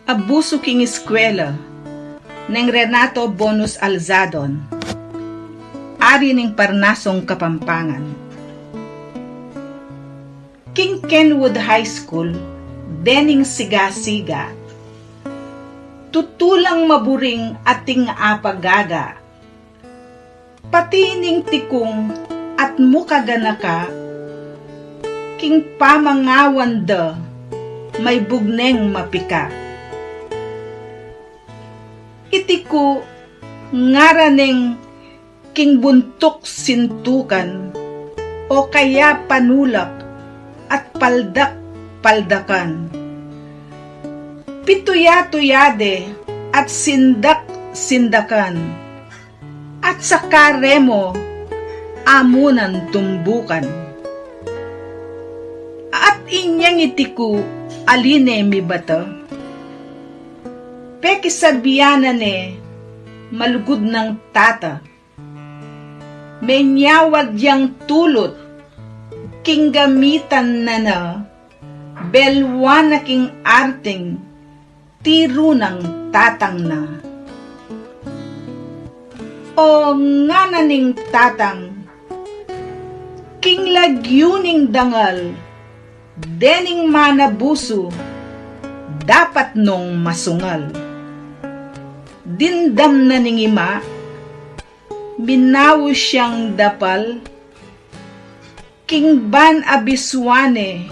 Abusu king Eskwela ng Renato Bonus Alzadon, ari ng Parnasong Kapampangan. King Kenwood High School, dening siga-siga, tutulang maburing ating apagaga, patining tikong at mukaganaka, king pamangawanda, may bugneng mapika. Itiku ngaraneng king buntok sintukan o kaya panulak at paldak-paldakan. Pituyatuyade at sindak-sindakan at sakaremo amunan tumbukan. At inyang itiku aline mi bata, peki sabiyanan malugod ng tata, may nyawad yang tulot, king gamitan na belwa na king arting, tiro ng tatang na. O nga naning tatang, king lagyuning dangal, dening manabuso, dapat nung masungal. Dindam na ning ima, minawo siyang dapal, king ban abiswane,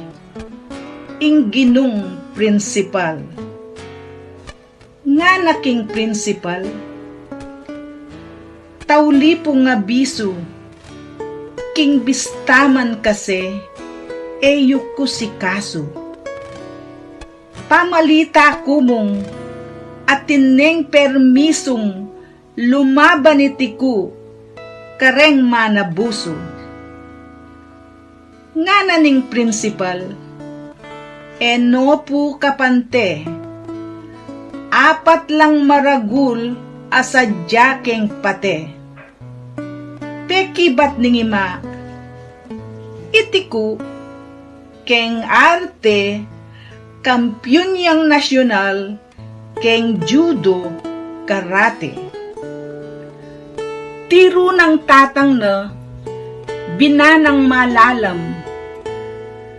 ing ginung prinsipal. Nga na king prinsipal, taulipong abiso, king bistaman kasi, eyuk ko si kaso. Pamalita kumong at tineng permisong lumaban itiku kareng manabuso. Nga naning prinsipal, enopu kapante, apat lang maragul asadya keng pate. Pekibat ningima, itiku keng arte, kampyon yang nasyonal, keng judo, karate. Tiro ng tatang na, binanang malalam,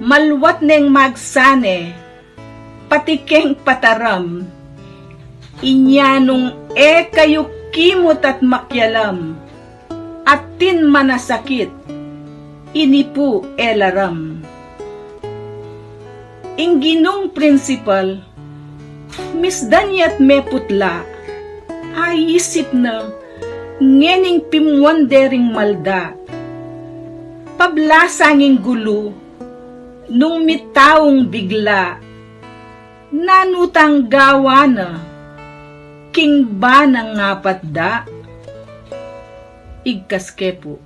malwat neng magsane, pati keng pataram, inyanong kayo kimot at makyalam, at tin manasakit, inipu elaram. Ingginong prinsipal, misdanyat me putla, ay isip na, ngening pimwandering malda, pablasanging gulo, nung mitaong bigla, nanutang gawa na, king ba ng ngapat da, igkas kepo.